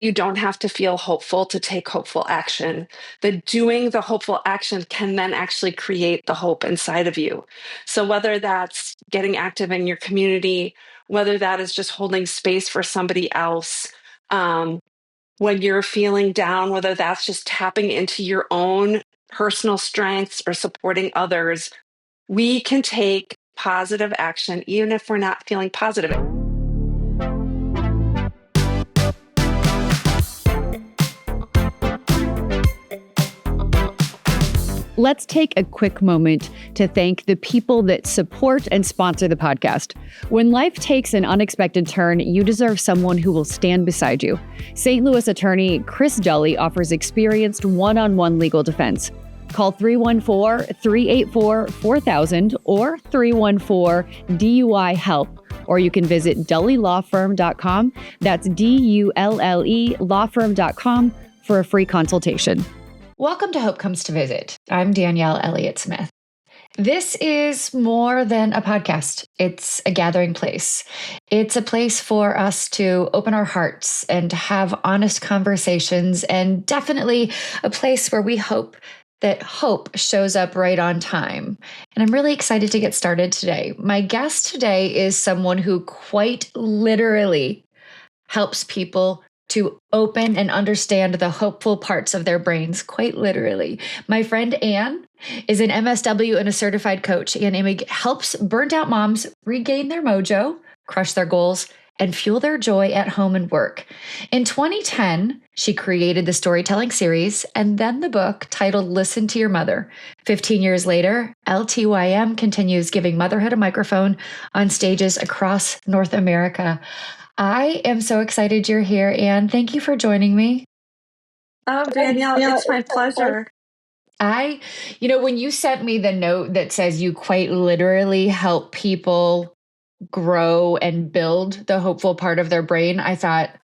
you don't have to feel hopeful to take hopeful action. The doing the hopeful action can then actually create the hope inside of you. So whether that's getting active in your community, whether that is just holding space for somebody else, when you're feeling down, whether that's just tapping into your own personal strengths or supporting others, we can take positive action even if we're not feeling positive. Let's take a quick moment to thank the people that support and sponsor the podcast. When life takes an unexpected turn, you deserve someone who will stand beside you. St. Louis attorney Chris Dully offers experienced one-on-one legal defense. Call 314-384-4000 or 314-DUI-HELP, or you can visit dullylawfirm.com. That's DULLE lawfirm.com for a free consultation. Welcome to Hope Comes to Visit. I'm Danielle Elliott-Smith. This is more than a podcast. It's a gathering place. It's a place for us to open our hearts and to have honest conversations, and definitely a place where we hope that hope shows up right on time. And I'm really excited to get started today. My guest today is someone who quite literally helps people to open and understand the hopeful parts of their brains, quite literally. My friend Anne is an MSW and a certified coach, and Imig helps burnt out moms regain their mojo, crush their goals, and fuel their joy at home and work. In 2010, she created the storytelling series and then the book titled Listen to Your Mother. 15 years later, LTYM continues giving motherhood a microphone on stages across North America. I am so excited you're here, Anne. Thank you for joining me. Oh, Danielle, it's my pleasure. When you sent me the note that says you quite literally help people grow and build the hopeful part of their brain, I thought,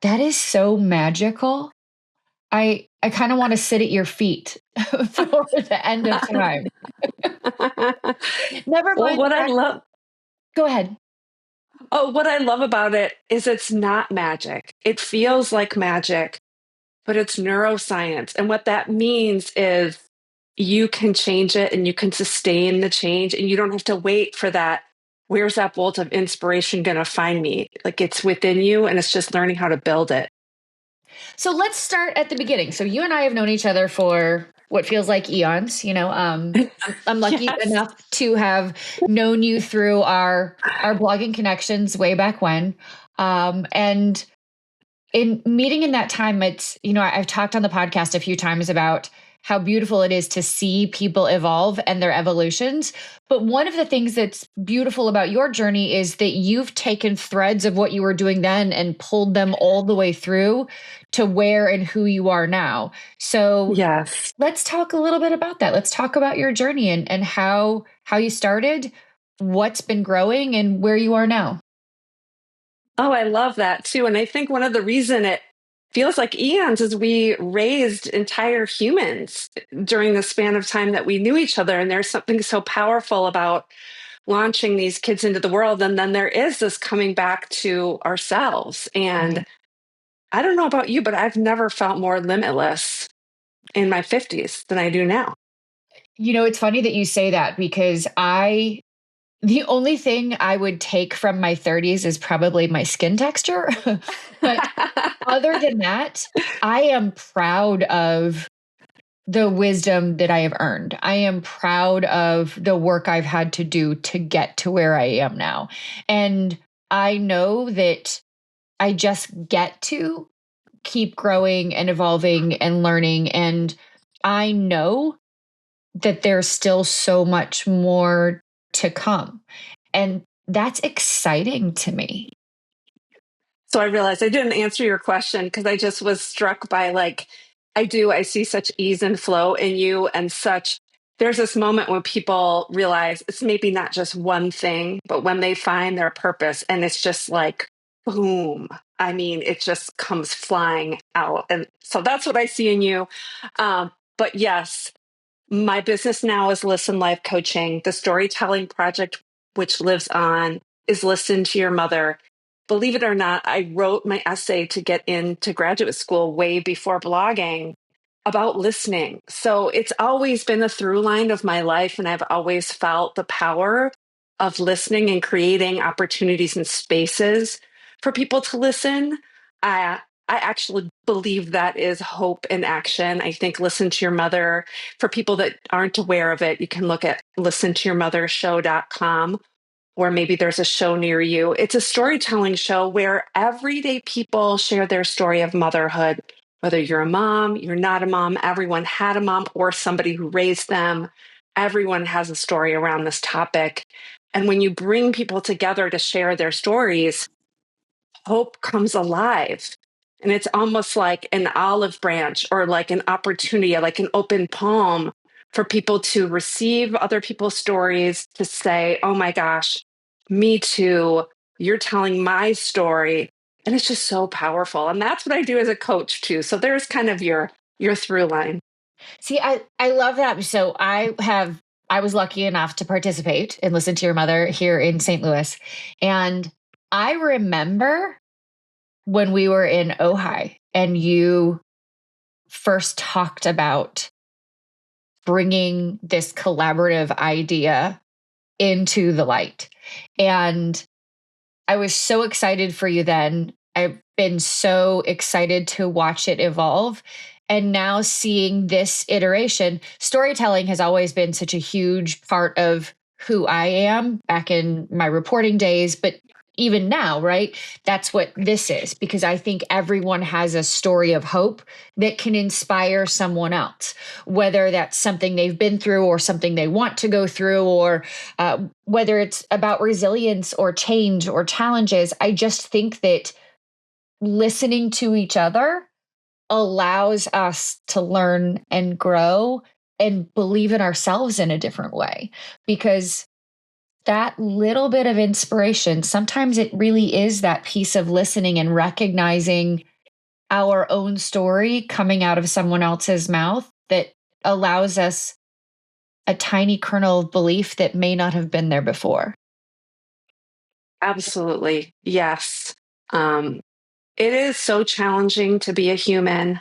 that is so magical. I kind of want to sit at your feet for the end of time. Never mind. Go ahead. Oh, what I love about it is it's not magic. It feels like magic, but it's neuroscience. And what that means is you can change it and you can sustain the change, and you don't have to wait for that. Where's that bolt of inspiration going to find me? Like, it's within you, and it's just learning how to build it. So let's start at the beginning. So you and I have known each other for what feels like eons. I'm lucky enough to have known you through our blogging connections way back when. And in meeting in that time, it's, I've talked on the podcast a few times about how beautiful it is to see people evolve and their evolutions. But one of the things that's beautiful about your journey is that you've taken threads of what you were doing then and pulled them all the way through to where and who you are now. So yes, let's talk a little bit about that. Let's talk about your journey and how you started, what's been growing, and where you are now. Oh, I love that too. And I think one of the reason it feels like eons is we raised entire humans during the span of time that we knew each other. And there's something so powerful about launching these kids into the world. And then there is this coming back to ourselves. And I don't know about you, but I've never felt more limitless in my 50s than I do now. It's funny that you say that, because the only thing I would take from my 30s is probably my skin texture. But other than that, I am proud of the wisdom that I have earned. I am proud of the work I've had to do to get to where I am now. And I know that I just get to keep growing and evolving and learning. And I know that there's still so much more to come. And that's exciting to me. So I realized I didn't answer your question because I just was struck by I see such ease and flow in you, and there's this moment when people realize it's maybe not just one thing, but when they find their purpose, and it's just like, boom. I mean, it just comes flying out. And so that's what I see in you. But yes, my business now is Listen Life Coaching. The storytelling project, which lives on, is Listen to Your Mother. believe it or not, I wrote my essay to get into graduate school way before blogging about listening. So it's always been a through line of my life, and I've always felt the power of listening and creating opportunities and spaces for people to listen. I actually believe that is hope in action. I think Listen to Your Mother, for people that aren't aware of it, you can look at listentoyourmothershow.com, or maybe there's a show near you. It's a storytelling show where everyday people share their story of motherhood. Whether you're a mom, you're not a mom, everyone had a mom or somebody who raised them. Everyone has a story around this topic. And when you bring people together to share their stories, hope comes alive. And it's almost like an olive branch or like an opportunity, like an open palm for people to receive other people's stories, to say, oh my gosh, me too. You're telling my story. And it's just so powerful. And that's what I do as a coach too. So there's kind of your through line. See, I love that. So I was lucky enough to participate and Listen to Your Mother here in St. Louis. And I remember when we were in Ojai and you first talked about bringing this collaborative idea into the light. And I was so excited for you then. I've been so excited to watch it evolve. And now seeing this iteration, storytelling has always been such a huge part of who I am back in my reporting days, but even now, right? That's what this is, because I think everyone has a story of hope that can inspire someone else, whether that's something they've been through or something they want to go through, or whether it's about resilience or change or challenges. I just think that listening to each other allows us to learn and grow and believe in ourselves in a different way, because that little bit of inspiration, sometimes it really is that piece of listening and recognizing our own story coming out of someone else's mouth that allows us a tiny kernel of belief that may not have been there before. Absolutely. Yes. It is so challenging to be a human,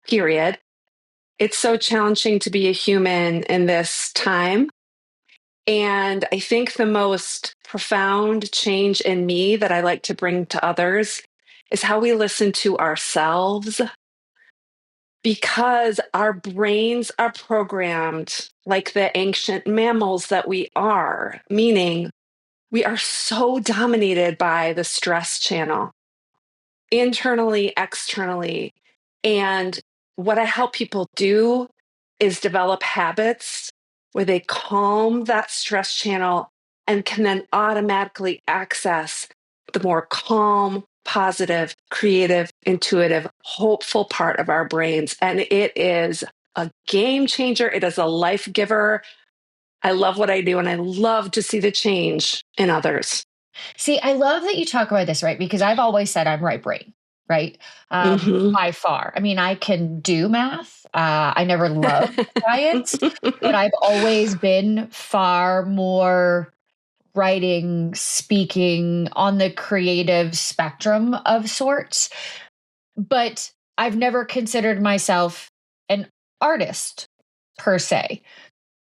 period. It's so challenging to be a human in this time. And I think the most profound change in me that I like to bring to others is how we listen to ourselves, because our brains are programmed like the ancient mammals that we are, meaning we are so dominated by the stress channel, internally, externally. And what I help people do is develop habits where they calm that stress channel and can then automatically access the more calm, positive, creative, intuitive, hopeful part of our brains. And it is a game changer. It is a life giver. I love what I do, and I love to see the change in others. See, I love that you talk about this, right? Because I've always said I'm right brain, right? Mm-hmm. By far. I mean, I can do math. I never loved science, but I've always been far more writing, speaking on the creative spectrum of sorts. But I've never considered myself an artist per se.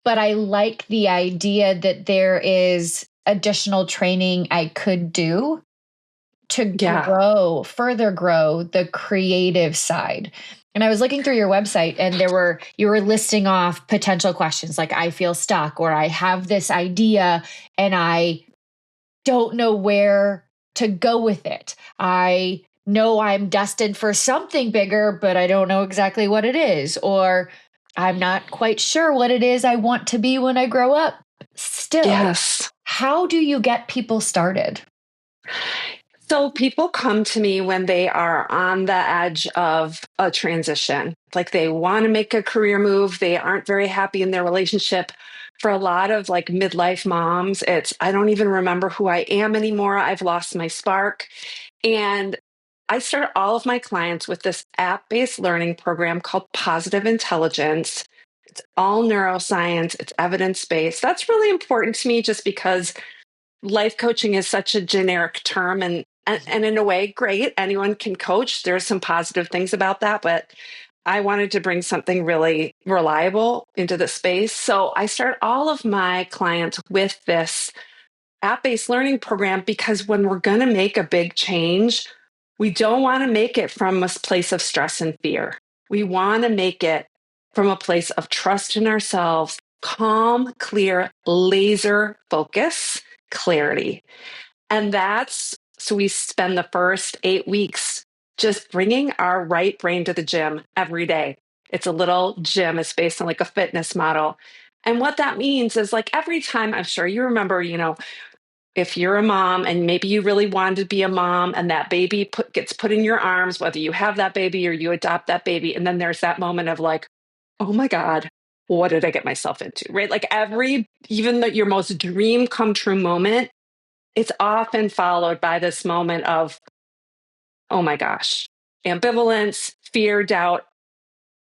But I like the idea that there is additional training I could do to Yeah. further grow the creative side. And I was looking through your website and you were listing off potential questions like I feel stuck, or I have this idea and I don't know where to go with it. I know I'm destined for something bigger, but I don't know exactly what it is. Or I'm not quite sure what it is I want to be when I grow up. Still, Yes. how do you get people started? So people come to me when they are on the edge of a transition, like they want to make a career move. They aren't very happy in their relationship. For a lot of like midlife moms, it's, I don't even remember who I am anymore. I've lost my spark. And I start all of my clients with this app-based learning program called Positive Intelligence. It's all neuroscience, it's evidence-based. That's really important to me just because life coaching is such a generic term, and And in a way, great. Anyone can coach. There's some positive things about that, but I wanted to bring something really reliable into the space. So I start all of my clients with this app-based learning program because when we're going to make a big change, we don't want to make it from a place of stress and fear. We want to make it from a place of trust in ourselves, calm, clear, laser focus, clarity. And so we spend the first 8 weeks just bringing our right brain to the gym every day. It's a little gym. It's based on like a fitness model. And what that means is like every time, I'm sure you remember, if you're a mom and maybe you really wanted to be a mom and that baby gets put in your arms, whether you have that baby or you adopt that baby, and then there's that moment of like, oh my God, what did I get myself into, right? Like even your most dream come true moment, it's often followed by this moment of, oh my gosh, ambivalence, fear, doubt.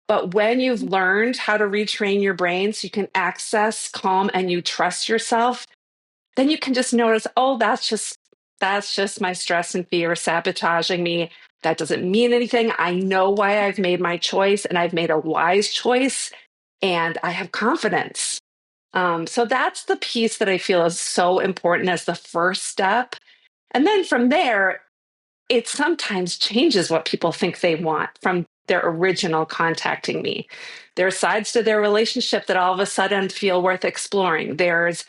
But when you've learned how to retrain your brain so you can access calm and you trust yourself, then you can just notice, oh, that's just my stress and fear sabotaging me. That doesn't mean anything. I know why I've made my choice and I've made a wise choice and I have confidence. So that's the piece that I feel is so important as the first step. And then from there, it sometimes changes what people think they want from their original contacting me. There are sides to their relationship that all of a sudden feel worth exploring. There's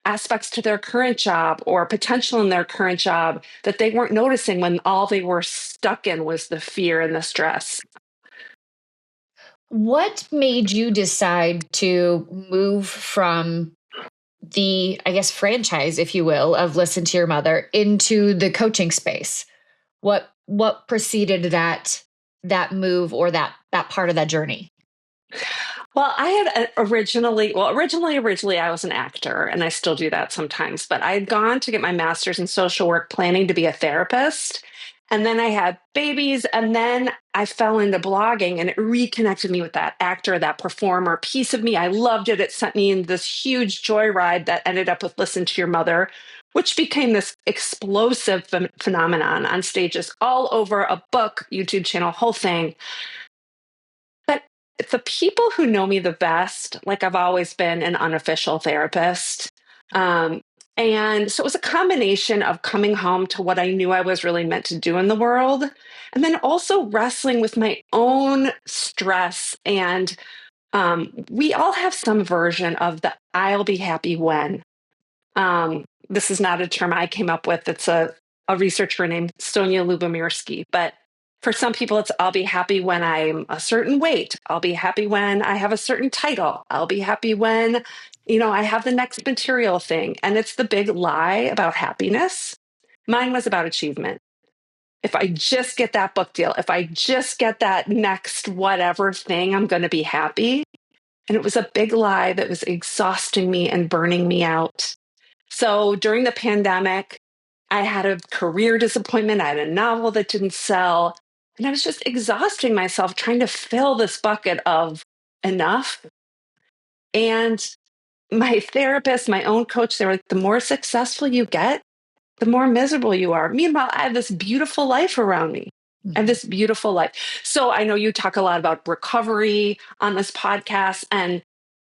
aspects to their current job or potential in their current job that they weren't noticing when all they were stuck in was the fear and the stress. What made you decide to move from the, I guess, franchise, if you will, of Listen to Your Mother into the coaching space? What preceded that move or that part of that journey? Well, I had originally I was an actor and I still do that sometimes, but I had gone to get my master's in social work planning to be a therapist. And then I had babies and then I fell into blogging and it reconnected me with that actor, that performer piece of me. I loved it. It sent me in this huge joyride that ended up with Listen to Your Mother, which became this explosive phenomenon on stages all over, a book, YouTube channel, whole thing. But the people who know me the best, like I've always been an unofficial therapist. And so it was a combination of coming home to what I knew I was really meant to do in the world, and then also wrestling with my own stress. And we all have some version of the I'll be happy when. This is not a term I came up with. It's a researcher named Sonia Lubomirsky. But for some people, it's I'll be happy when I'm a certain weight. I'll be happy when I have a certain title. I'll be happy when, I have the next material thing. And it's the big lie about happiness. Mine was about achievement. If I just get that book deal, if I just get that next whatever thing, I'm going to be happy. And it was a big lie that was exhausting me and burning me out. So during the pandemic, I had a career disappointment. I had a novel that didn't sell. And I was just exhausting myself trying to fill this bucket of enough. And my therapist, my own coach, they were like, the more successful you get, the more miserable you are. Meanwhile, I have this beautiful life around me. I have this beautiful life. So I know you talk a lot about recovery on this podcast, and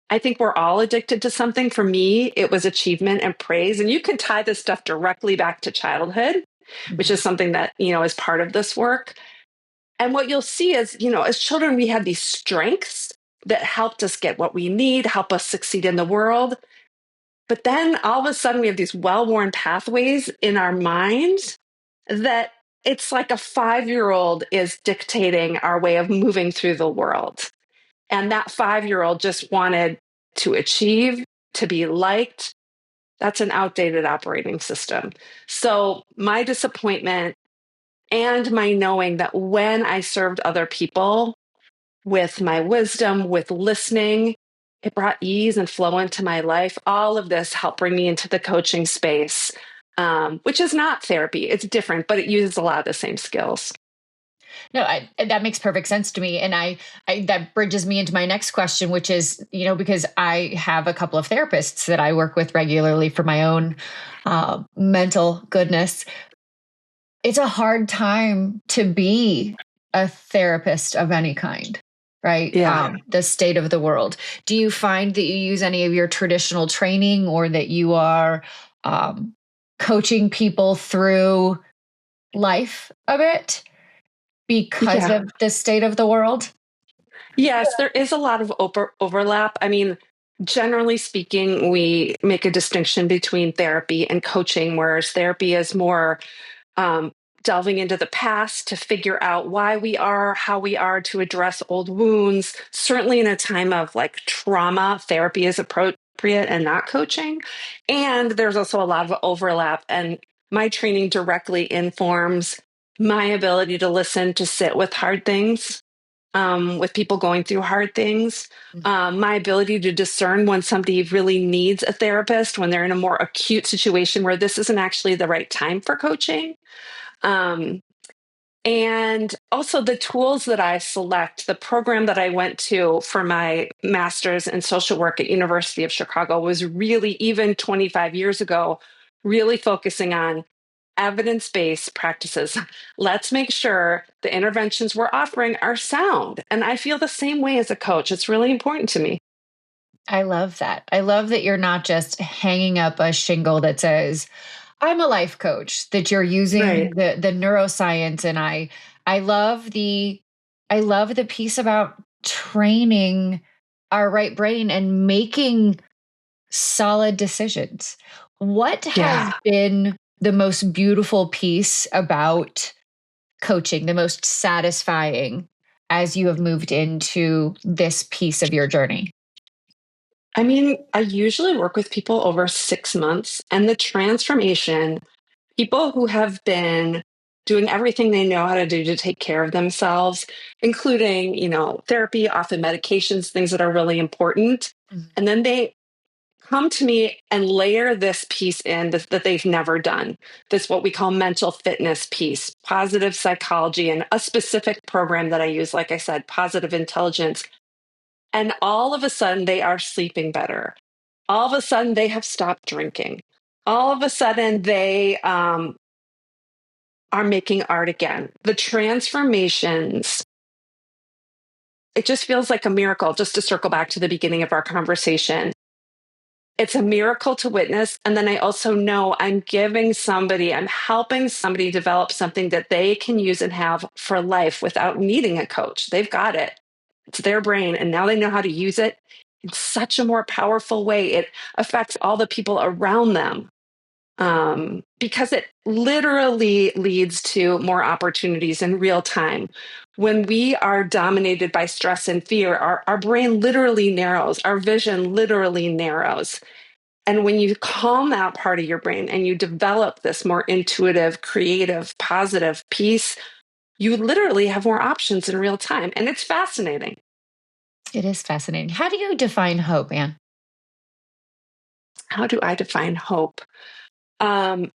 I think we're all addicted to something. For me, it was achievement and praise. And you can tie this stuff directly back to childhood, which is something that, is part of this work. And what you'll see is, as children, we had these strengths that helped us get what we need, help us succeed in the world. But then all of a sudden, we have these well-worn pathways in our minds that it's like a 5-year-old is dictating our way of moving through the world. And that 5-year-old just wanted to achieve, to be liked. That's an outdated operating system. So my disappointment and my knowing that when I served other people with my wisdom, with listening, it brought ease and flow into my life. All of this helped bring me into the coaching space, which is not therapy. It's different, but it uses a lot of the same skills. No, that makes perfect sense to me. And I that bridges me into my next question, which is, because I have a couple of therapists that I work with regularly for my own mental goodness. it's a hard time to be a therapist of any kind, right? Yeah. The state of the world. Do you find that you use any of your traditional training, or that you are coaching people through life a bit because Yeah. of the state of the world? Yes, there is a lot of overlap. I mean, generally speaking, we make a distinction between therapy and coaching, whereas therapy is more um, delving into the past to figure out why we are, how we are, to address old wounds. Certainly, in a time of like trauma, therapy is appropriate and not coaching. And there's also a lot of overlap. And my training directly informs my ability to listen, to sit with hard things, with people going through hard things. My ability to discern when somebody really needs a therapist, when they're in a more acute situation where this isn't actually the right time for coaching. Um, and also the tools that I select, the program that I went to for my master's in social work at University of Chicago was really, even 25 years ago, really focusing on evidence-based practices. Let's make sure the interventions we're offering are sound. And I feel the same way as a coach. It's really important to me. I love that. I love that you're not just hanging up a shingle that says, I'm a life coach, that you're using Right. the neuroscience. And I love the piece about training our right brain and making solid decisions. What has Yeah. been the most beautiful piece about coaching, the most satisfying, as you have moved into this piece of your journey? I mean, I usually work with people over 6 months, and the transformation, people who have been doing everything they know how to do to take care of themselves, including, therapy, often medications, things that are really important. Mhm. And then they come to me and layer this piece in that they've never done. This, what we call mental fitness piece, positive psychology, and a specific program that I use, like I said, positive intelligence. And all of a sudden, they are sleeping better. All of a sudden, they have stopped drinking. All of a sudden, they are making art again. The transformations, it just feels like a miracle. Just to circle back to the beginning of our conversation, it's a miracle to witness. And then I also know I'm helping somebody develop something that they can use and have for life without needing a coach. They've got it. It's their brain. And now they know how to use it in such a more powerful way. It affects all the people around them, because it literally leads to more opportunities in real time. When we are dominated by stress and fear, our brain literally narrows, our vision literally narrows. And when you calm that part of your brain and you develop this more intuitive, creative, positive piece, you literally have more options in real time. And it's fascinating. It is fascinating. How do you define hope, Anne? How do I define hope? Um,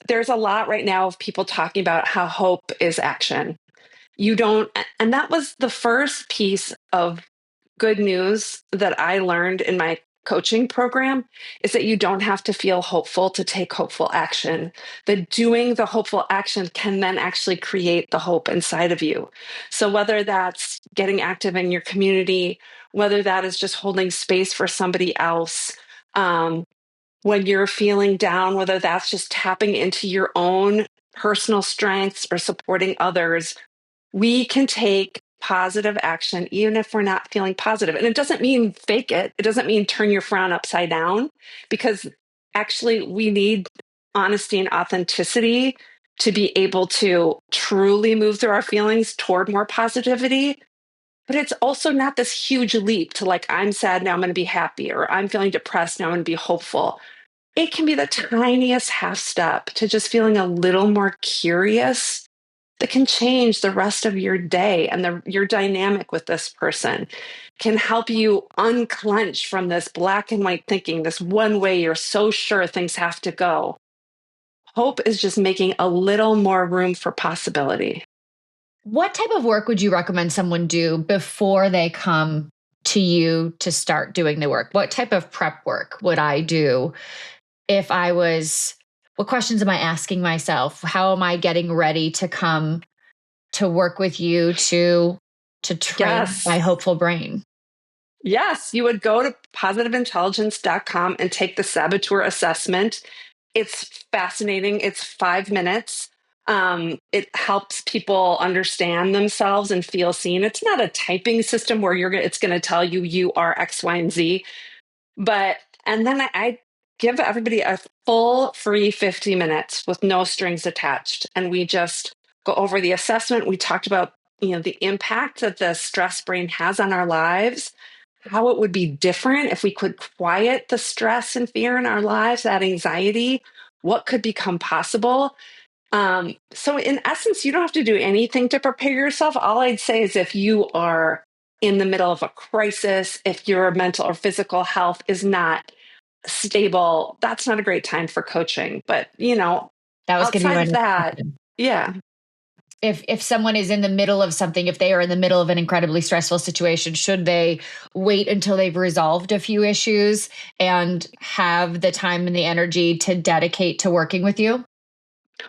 there's a lot right now of people talking about how hope is action. You don't, and that was the first piece of good news that I learned in my coaching program, is that you don't have to feel hopeful to take hopeful action. That doing the hopeful action can then actually create the hope inside of you. So whether that's getting active in your community, whether that is just holding space for somebody else, when you're feeling down, whether that's just tapping into your own personal strengths or supporting others, we can take positive action even if we're not feeling positive. And it doesn't mean fake it. It doesn't mean turn your frown upside down, because actually we need honesty and authenticity to be able to truly move through our feelings toward more positivity. But it's also not this huge leap to, like, I'm sad, now I'm going to be happy, or I'm feeling depressed, now I'm going to be hopeful. It can be the tiniest half step to just feeling a little more curious that can change the rest of your day, and your dynamic with this person can help you unclench from this black and white thinking, this one way you're so sure things have to go. Hope is just making a little more room for possibility. What type of work would you recommend someone do before they come to you to start doing the work? What type of prep work would I do if I was What questions am I asking myself? How am I getting ready to come to work with you to train Yes. my hopeful brain? Yes, you would go to positiveintelligence.com and take the saboteur assessment. It's fascinating. It's 5 minutes. It helps people understand themselves and feel seen. It's not a typing system where it's going to tell you you are X, Y, and Z. But and then I give everybody a full free 50 minutes with no strings attached, and we just go over the assessment. We talked about the impact that the stress brain has on our lives, how it would be different if we could quiet the stress and fear in our lives, that anxiety, what could become possible. So, in essence, you don't have to do anything to prepare yourself. All I'd say is if you are in the middle of a crisis, if your mental or physical health is not stable, that's not a great time for coaching. But, That was going to be outside my of next that, question. yeah. If someone is in the middle of something, if they are in the middle of an incredibly stressful situation, should they wait until they've resolved a few issues and have the time and the energy to dedicate to working with you?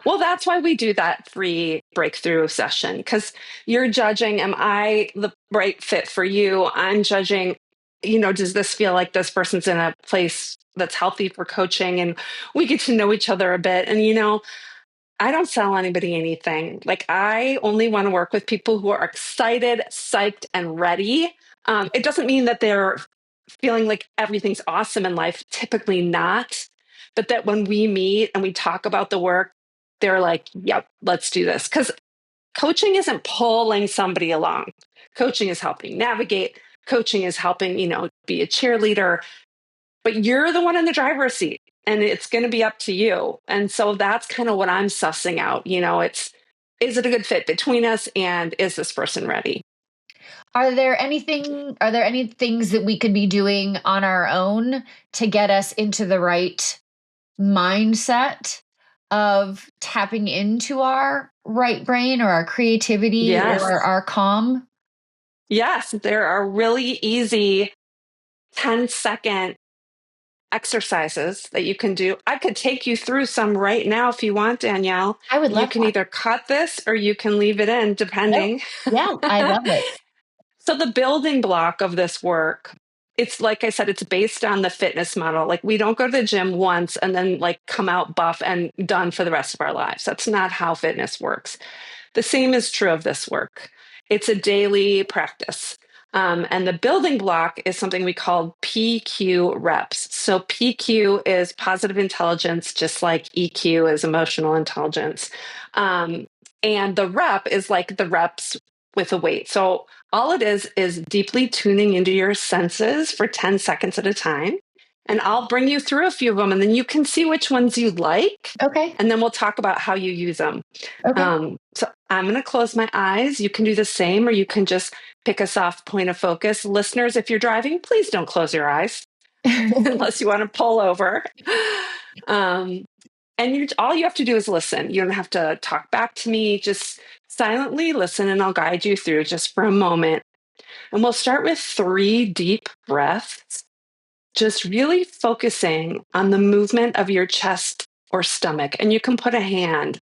Well, that's why we do that free breakthrough session, because you're judging, am I the right fit for you? I'm judging, does this feel like this person's in a place that's healthy for coaching? And we get to know each other a bit. And, I don't sell anybody anything. Like, I only want to work with people who are excited, psyched, and ready. It doesn't mean that they're feeling like everything's awesome in life, typically not. But that when we meet and we talk about the work, they're like, yep, let's do this. Because coaching isn't pulling somebody along. Coaching is helping navigate. Coaching is helping, be a cheerleader. But you're the one in the driver's seat, and it's going to be up to you. And so that's kind of what I'm sussing out. Is it a good fit between us, and is this person ready? Are there any things that we could be doing on our own to get us into the right mindset of tapping into our right brain or our creativity Yes. or our calm? Yes, there are really easy 10-second exercises that you can do. I could take you through some right now if you want, Danielle. I would You love can that. either cut this or you can leave it in, No. depending. Yeah, I love it. So, the building block of this work, it's like I said, it's based on the fitness model. Like, we don't go to the gym once and then like come out buff and done for the rest of our lives. That's not how fitness works. The same is true of this work. It's a daily practice. And the building block is something we call PQ reps. So PQ is positive intelligence, just like EQ is emotional intelligence. And the rep is like the reps with a weight. So all it is deeply tuning into your senses for 10 seconds at a time. And I'll bring you through a few of them, and then you can see which ones you like. Okay. And then we'll talk about how you use them. Okay. So I'm going to close my eyes. You can do the same, or you can just pick a soft point of focus. Listeners, if you're driving, please don't close your eyes unless you want to pull over. And all you have to do is listen. You don't have to talk back to me. Just silently listen, and I'll guide you through just for a moment. And we'll start with 3 deep breaths, just really focusing on the movement of your chest or stomach. And you can put a hand.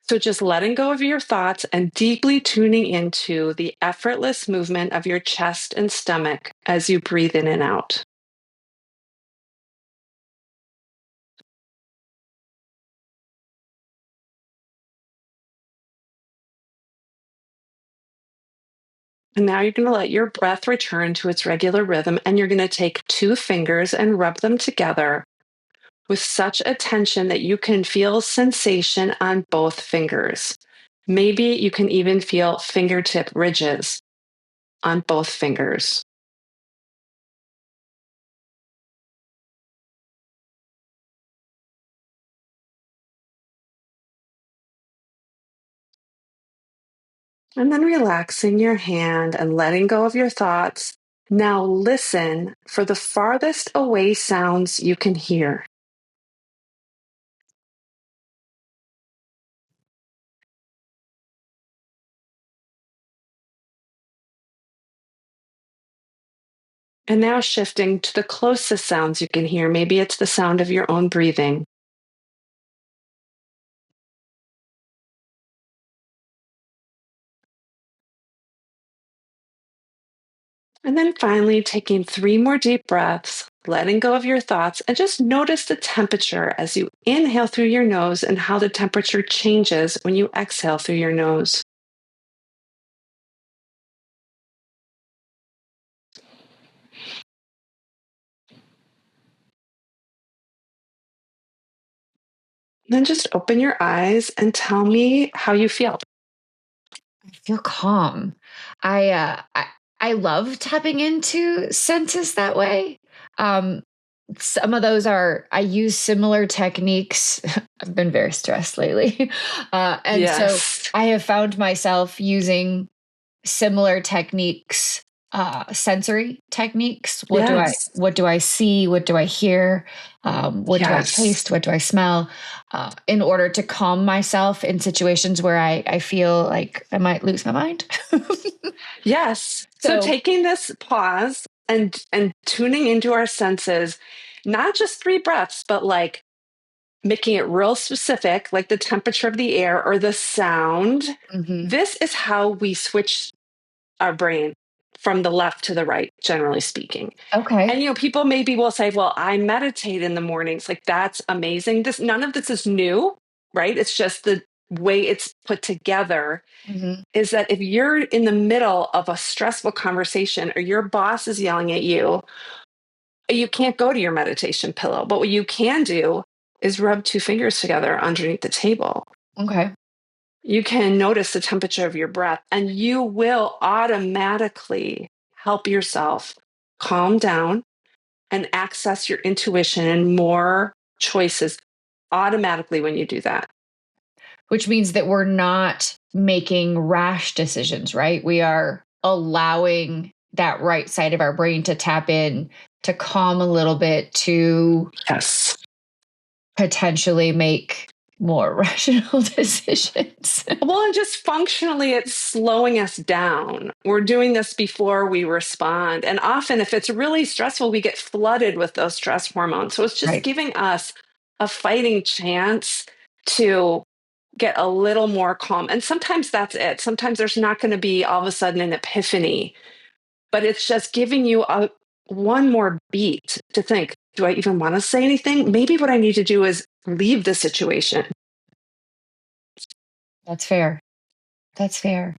So just letting go of your thoughts and deeply tuning into the effortless movement of your chest and stomach as you breathe in and out. And now you're going to let your breath return to its regular rhythm, and you're going to take 2 fingers and rub them together with such attention that you can feel sensation on both fingers. Maybe you can even feel fingertip ridges on both fingers. And then relaxing your hand and letting go of your thoughts. Now listen for the farthest away sounds you can hear. And now shifting to the closest sounds you can hear. Maybe it's the sound of your own breathing. And then finally, taking 3 more deep breaths, letting go of your thoughts, and just notice the temperature as you inhale through your nose and how the temperature changes when you exhale through your nose. Then just open your eyes and tell me how you feel. I feel calm. I love tapping into senses that way. Um, some of those are I use similar techniques. I've been very stressed lately, and so Yes. I have found myself using similar techniques, sensory techniques. Yes. What do I see? What do I hear? What do I Yes. taste? What do I smell? In order to calm myself in situations where I feel like I might lose my mind. Yes. So So, taking this pause and tuning into our senses, not just 3 breaths, but like making it real specific, like the temperature of the air or the sound. mhm. This is how we switch our brain from the left to the right, generally speaking. Okay. And people maybe will say, "Well, I meditate in the mornings." Like that's amazing. This none of this is new, right? It's just the way it's put together Mhm. is that if you're in the middle of a stressful conversation or your boss is yelling at you can't go to your meditation pillow. But what you can do is rub 2 fingers together underneath the table. Okay. You can notice the temperature of your breath, and you will automatically help yourself calm down and access your intuition and more choices automatically when you do that. Which means that we're not making rash decisions, right? We are allowing that right side of our brain to tap in, to calm a little bit, to Yes. potentially make more rational decisions. Well, and just functionally, it's slowing us down. We're doing this before we respond. And often, if it's really stressful, we get flooded with those stress hormones. So it's just Right. giving us a fighting chance to get a little more calm. And sometimes that's it. Sometimes there's not going to be all of a sudden an epiphany, but it's just giving you one more beat to think, do I even want to say anything? Maybe what I need to do is leave the situation. That's fair. That's fair.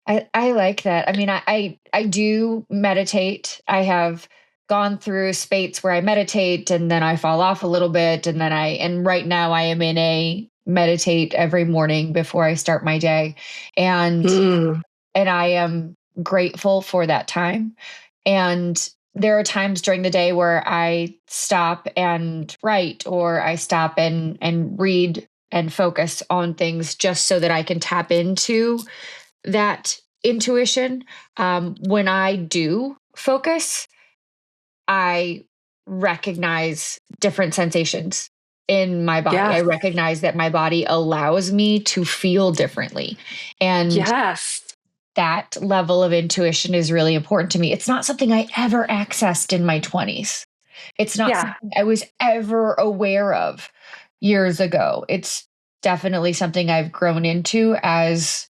I like that. I mean, I do meditate. I have gone through spates where I meditate and then I fall off a little bit and right now I am in a meditate every morning before I start my day. And Mm, and I am grateful for that time. And there are times during the day where I stop and write or I stop and read and focus on things just so that I can tap into that intuition. When I do focus, I recognize different sensations in my body. I yes. recognize that my body allows me to feel differently. And Yes. that level of intuition is really important to me. It's not something I ever accessed in my 20s. It's not Yeah. something I was ever aware of years ago. It's definitely something I've grown into as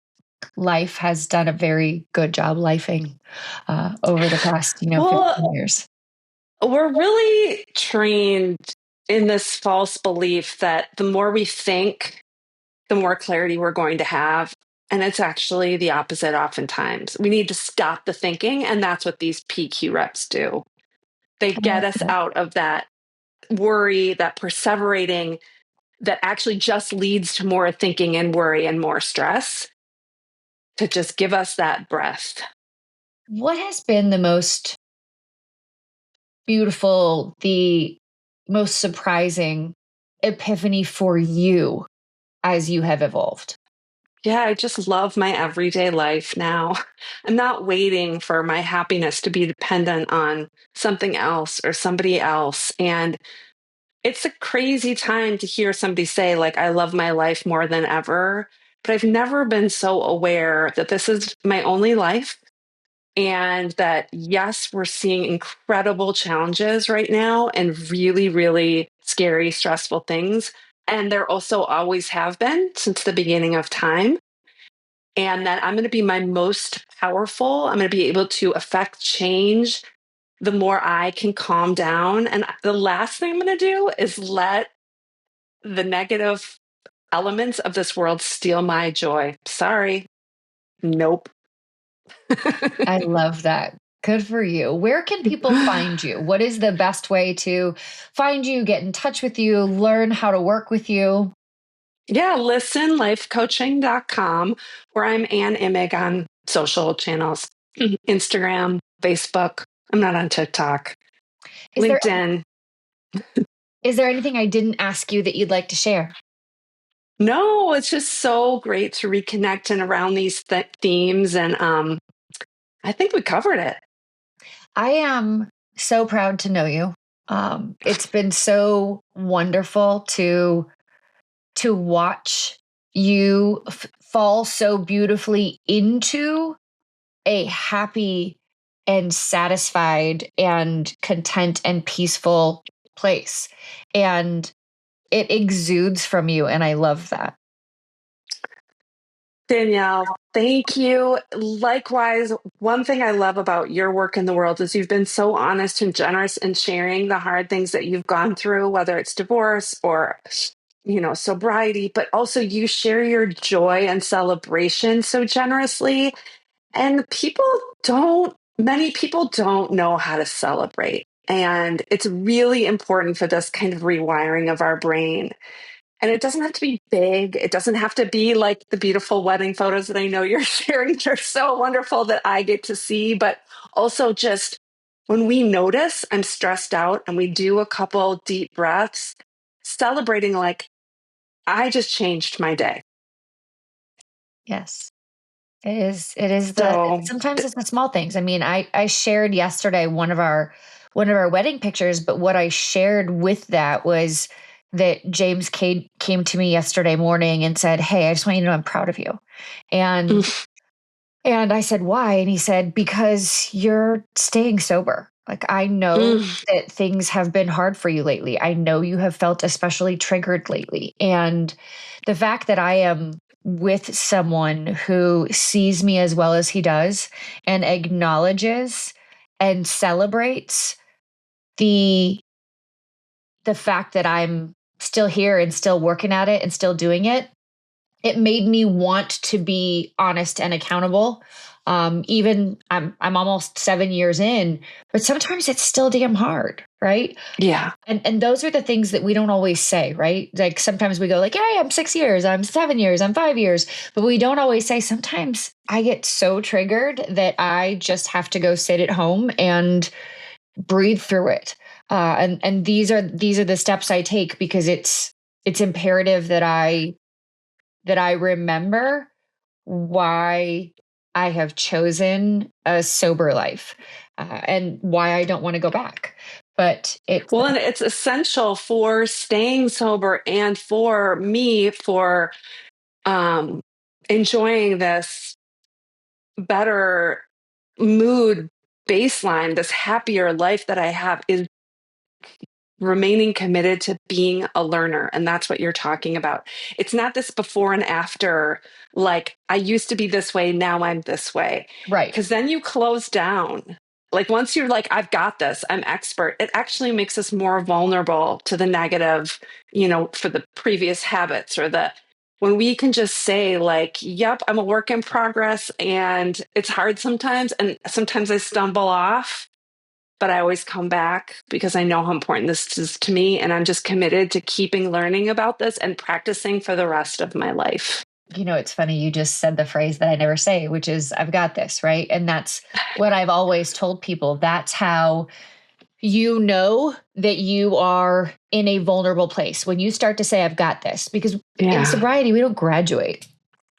life has done a very good job lifing over the past, 15 Well, years. we're really trained in this false belief that the more we think, the more clarity we're going to have. And it's actually the opposite oftentimes. We need to stop the thinking. And that's what these PQ reps do. They I get like us that. out of that worry, that perseverating, that actually just leads to more thinking and worry and more stress, to just give us that breath. What has been the most beautiful, the most surprising epiphany for you as you have evolved? Yeah, I just love my everyday life now. I'm not waiting for my happiness to be dependent on something else or somebody else. And it's a crazy time to hear somebody say, like, I love my life more than ever. But I've never been so aware that this is my only life. And that, yes, we're seeing incredible challenges right now and really, really scary, stressful things. And there also always have been since the beginning of time. and that I'm going to be my most powerful. I'm going to be able to affect change the more I can calm down. And the last thing I'm going to do is let the negative elements of this world steal my joy. Sorry. Nope. I love that. Good for you. Where can people find you? What is the best way to find you, get in touch with you, learn how to work with you? Yeah, listenlifecoaching.com, where I'm Ann Imig on social channels, Instagram, Facebook. I'm not on TikTok, Is there LinkedIn. is there anything I didn't ask you that you'd like to share? No, it's just so great to reconnect and around these themes. And I think we covered it. I am so proud to know you. It's been so wonderful to watch you fall so beautifully into a happy and satisfied and content and peaceful place. And it exudes from you. And I love that. Danielle, thank you. Likewise, one thing I love about your work in the world is you've been so honest and generous in sharing the hard things that you've gone through, whether it's divorce or, sobriety, but also you share your joy and celebration so generously. And many people don't know how to celebrate. And it's really important for this kind of rewiring of our brain. And it doesn't have to be big. It doesn't have to be like the beautiful wedding photos that I know you're sharing. They're so wonderful that I get to see. But also just when we notice I'm stressed out and we do a couple deep breaths, celebrating like I just changed my day. Yes. It is So, sometimes it's the small things. I mean, I shared yesterday one of our wedding pictures, but what I shared with that was that James came to me yesterday morning and said, "Hey, I just want you to know I'm proud of you." And and I said, "Why?" And he said, "Because you're staying sober. Like, I know that things have been hard for you lately. I know you have felt especially triggered lately. And the fact that I am with someone who sees me as well as he does and acknowledges and celebrates the fact that I'm still here and still working at it and still doing it, it made me want to be honest and accountable. Even I'm almost 7 years in, but sometimes it's still damn hard, right? yeah. And those are the things that we don't always say, right? Like sometimes we go like, "Hey, I'm 6 years, I'm 7 years, I'm 5 years," but we don't always say. Sometimes I get so triggered that I just have to go sit at home and breathe through it. And these are the steps I take because it's imperative that I remember why I have chosen a sober life and why I don't want to go back. But it's Well, and it's essential for staying sober and for me for um, enjoying this better mood baseline, this happier life that I have is remaining committed to being a learner. And that's what you're talking about. It's not this before and after, like I used to be this way, now I'm this way. right. Because then you close down. Like once you're like, I've got this, I'm expert, it actually makes us more vulnerable to the negative, for the previous habits or when we can just say like, yep, I'm a work in progress and it's hard sometimes. And sometimes I stumble off, but I always come back because I know how important this is to me. And I'm just committed to keeping learning about this and practicing for the rest of my life. It's funny. You just said the phrase that I never say, which is, "I've got this," right? And that's what I've always told people. That's how you know that you are in a vulnerable place when you start to say, "I've got this," because in Yeah. sobriety, we don't graduate.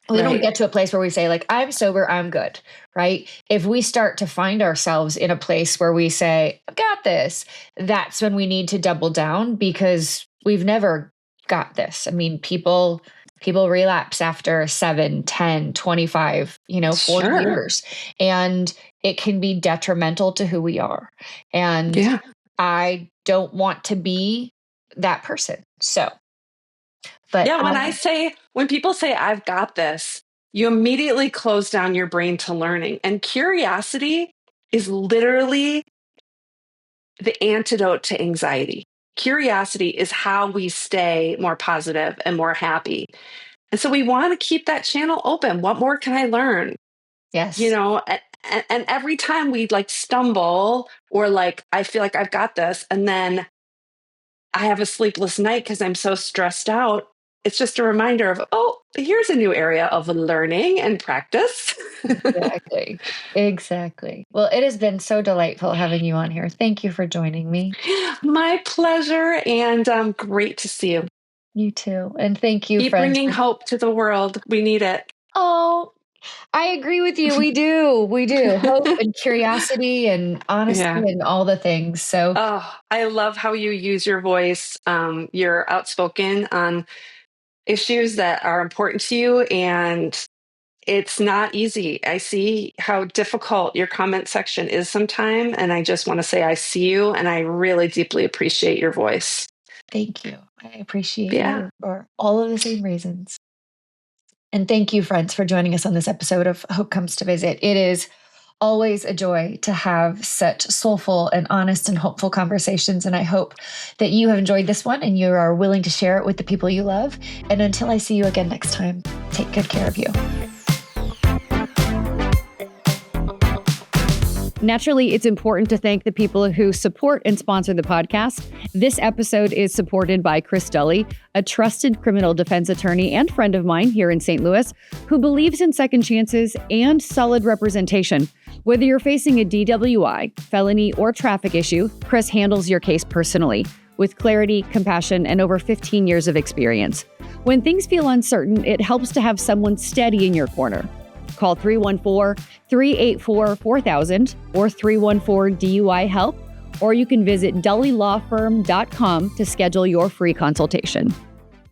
We don't Right. get to a place where we say, like, "I'm sober, I'm good," right? If we start to find ourselves in a place where we say, "I've got this," that's when we need to double down because we've never got this. I mean, people relapse after 7, 10, 25, 40 Sure. years, and it can be detrimental to who we are. And Yeah. I don't want to be that person. So, but Yeah. When people say, I've got this, you immediately close down your brain to learning. And curiosity is literally the antidote to anxiety. Curiosity is how we stay more positive and more happy. And so we want to keep that channel open. What more can I learn? Yes. And every time we like stumble or like, I feel like I've got this, and then I have a sleepless night because I'm so stressed out, it's just a reminder of, oh, here's a new area of learning and practice. Exactly. Well, it has been so delightful having you on here. Thank you for joining me. My pleasure, and great to see you. You too. And thank you, Keep friends. bringing hope to the world. We need it. Oh, I agree with you. We do. We do. Hope and curiosity and honesty and all the things. So, I love how you use your voice. You're outspoken on issues that are important to you, and it's not easy. I see how difficult your comment section is sometimes, and I just want to say I see you, and I really deeply appreciate your voice. Thank you. I appreciate you for all of the same reasons. And thank you, friends, for joining us on this episode of Hope Comes to Visit. It is always a joy to have such soulful and honest and hopeful conversations. And I hope that you have enjoyed this one and you are willing to share it with the people you love. And until I see you again next time, take good care of you. Naturally, it's important to thank the people who support and sponsor the podcast. This episode is supported by Chris Dully, a trusted criminal defense attorney and friend of mine here in St. Louis, who believes in second chances and solid representation. Whether you're facing a DWI, felony, or traffic issue, Chris handles your case personally, with clarity, compassion, and over 15 years of experience. When things feel uncertain, it helps to have someone steady in your corner. Call 314-384-4000 or 314-DUI-HELP, or you can visit dullylawfirm.com to schedule your free consultation.